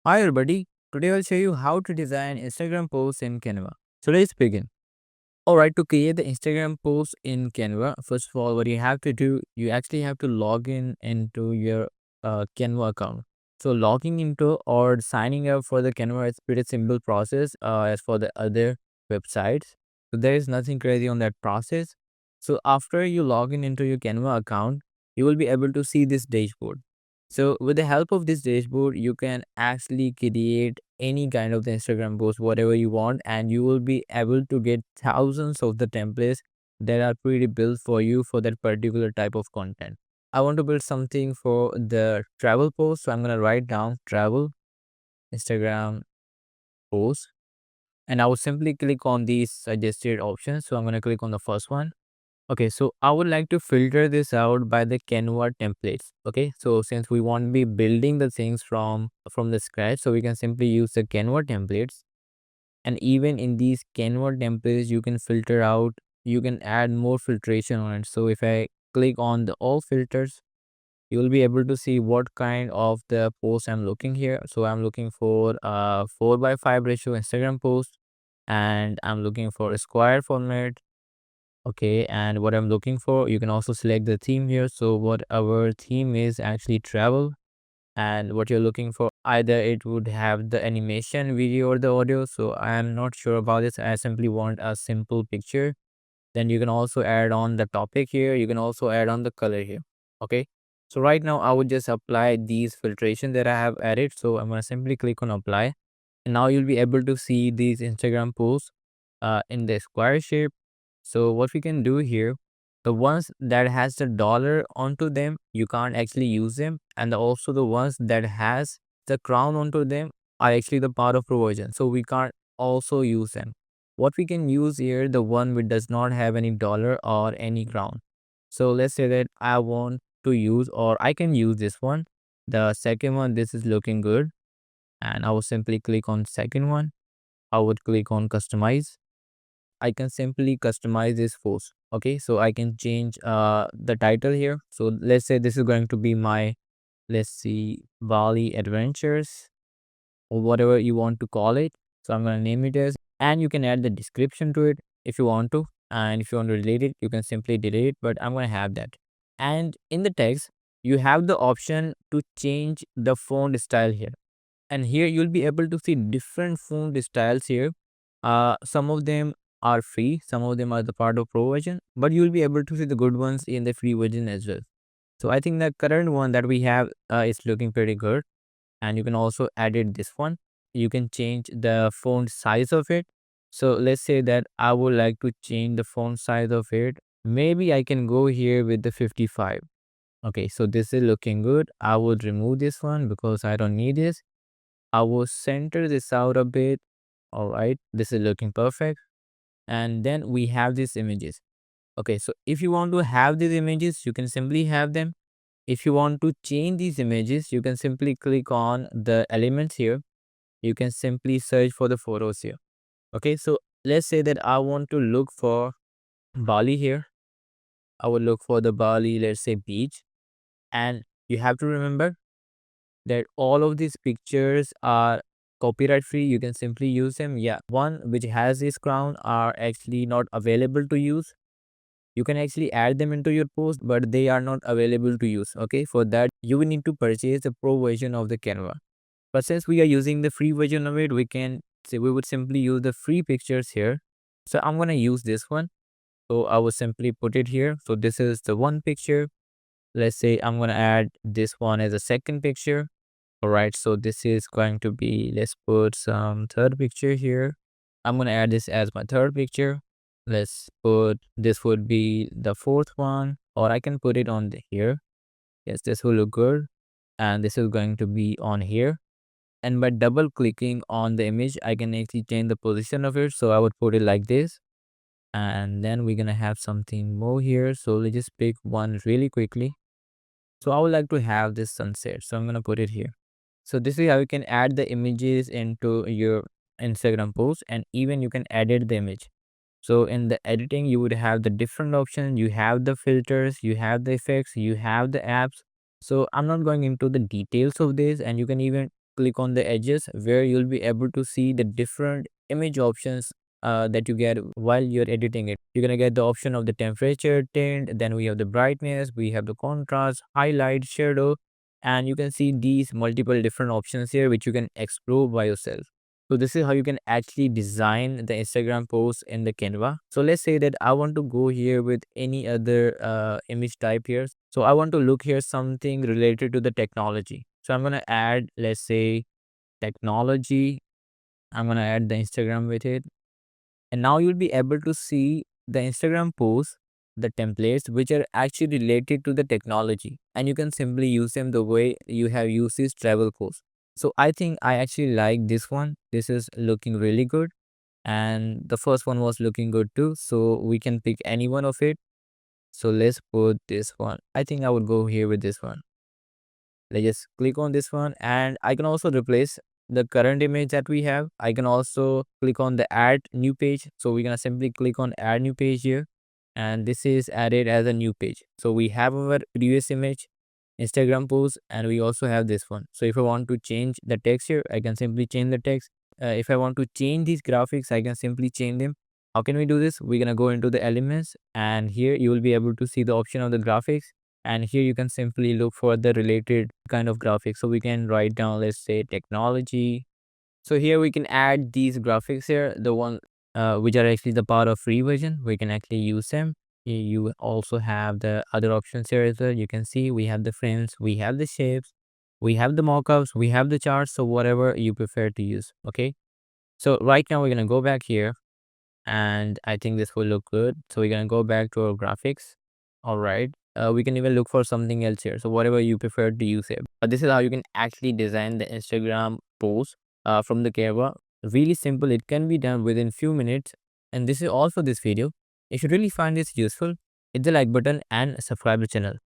Hi everybody, today I'll show you how to design Instagram posts in Canva. So let's begin. Alright, to create the Instagram post in Canva, first of all, what you have to do, you actually have to log in into your Canva account. So logging into or signing up for the Canva is pretty simple process as for the other websites. So there is nothing crazy on that process. So after you log in into your Canva account, you will be able to see this dashboard. So with the help of this dashboard, you can actually create any kind of the Instagram post, whatever you want, and you will be able to get thousands of the templates that are pretty built for you for that particular type of content. I want to build something for the travel post, so I'm gonna write down travel Instagram post, and I will simply click on these suggested options. So I'm gonna click on the first one. Okay, so I would like to filter this out by the Canva templates. Okay, so since we won't be building the things from the scratch, so we can simply use the Canva templates. And even in these Canva templates, you can filter out, you can add more filtration on it. So if I click on the all filters, you will be able to see what kind of the post I'm looking here. So I'm looking for 4:5 ratio Instagram post, and I'm looking for a square format. Okay, and what I'm looking for, you can also select the theme here. So what our theme is actually travel, and what you're looking for, either it would have the animation, video, or the audio. So I am not sure about this. I simply want a simple picture. Then you can also add on the topic here. You can also add on the color here. Okay, so right now I would just apply these filtration that I have added. So I'm going to simply click on apply, and now you'll be able to see these Instagram posts in the square shape. So what we can do here, the ones that has the dollar onto them, you can't actually use them, and also the ones that has the crown onto them are actually the part of pro version, so we can't also use them. What we can use here, the one which does not have any dollar or any crown. So let's say that I want to use, or I can use this one, the second one. This is looking good, and I will simply click on second one. I would click on customize. I can simply customize this post. Okay, so I can change the title here. So let's say this is going to be my, let's see, Bali Adventures, or whatever you want to call it. So I'm gonna name it as, and you can add the description to it if you want to. And if you want to delete it, you can simply delete it, but I'm gonna have that. And in the text, you have the option to change the font style here, and here you'll be able to see different font styles here. Some of them are free, some of them are the part of pro version, but you'll be able to see the good ones in the free version as well. So I think the current one that we have is looking pretty good, and you can also edit this one. You can change the font size of it. So let's say that I would like to change the font size of it. Maybe I can go here with the 55. Okay, so this is looking good. I would remove this one because I don't need this. I will center this out a bit. All right, this is looking perfect. And then we have these images. Okay, so if you want to have these images, you can simply have them. If you want to change these images, you can simply click on the elements here. You can simply search for the photos here. Okay, so let's say that I want to look for Bali here. I will look for the Bali, let's say beach. And you have to remember that all of these pictures are copyright free. You can simply use them. Yeah, one which has this crown are actually not available to use. You can actually add them into your post, but they are not available to use. Okay, for that you will need to purchase the pro version of the Canva. But since we are using the free version of it, we can say we would simply use the free pictures here. So I'm gonna use this one. So I will simply put it here. So this is the one picture. Let's say I'm gonna add this one as a second picture. All right, so this is going to be, let's put some third picture here. I'm going to add this as my third picture. Let's put, this would be the fourth one, or I can put it on here. Yes, this will look good. And this is going to be on here. And by double clicking on the image, I can actually change the position of it. So I would put it like this. And then we're going to have something more here. So let's just pick one really quickly. So I would like to have this sunset. So I'm going to put it here. So this is how you can add the images into your Instagram post, and even you can edit the image. So in the editing, you would have the different options. You have the filters, you have the effects, you have the apps. So I'm not going into the details of this, and you can even click on the edges where you'll be able to see the different image options that you get while you're editing it. You're gonna get the option of the temperature, tint, then we have the brightness, we have the contrast, highlight, shadow, and you can see these multiple different options here which you can explore by yourself. So this is how you can actually design the Instagram post in the Canva. So let's say that I want to go here with any other image type here. So I want to look here something related to the technology. So I'm gonna add, let's say, technology. I'm gonna add the Instagram with it, and now you'll be able to see the Instagram posts, the templates which are actually related to the technology, and you can simply use them the way you have used this travel post. So I think I actually like this one. This is looking really good, and the first one was looking good too, so we can pick any one of it. So let's put this one. I think I would go here with this one. Let's just click on this one, and I can also replace the current image that we have. I can also click on the add new page. So we're gonna simply click on add new page here, and this is added as a new page. So we have our previous image, Instagram post, and we also have this one. So if I want to change the text here, I can simply change the text. If I want to change these graphics, I can simply change them. How can we do this? We're gonna go into the elements, and here you will be able to see the option of the graphics, and here you can simply look for the related kind of graphics. So we can write down, let's say, technology. So here we can add these graphics here, the one which are actually the part of free version. We can actually use them. You also have the other options here as well. You can see we have the frames, we have the shapes, we have the mockups, we have the charts. So whatever you prefer to use. Okay, so right now we're gonna go back here, and I think this will look good. So we're gonna go back to our graphics. All right. We can even look for something else here. So whatever you prefer to use here. But this is how you can actually design the Instagram post from the Canva. Really simple. It can be done within few minutes. And this is all for this video. If you really find this useful, hit the like button and subscribe the channel.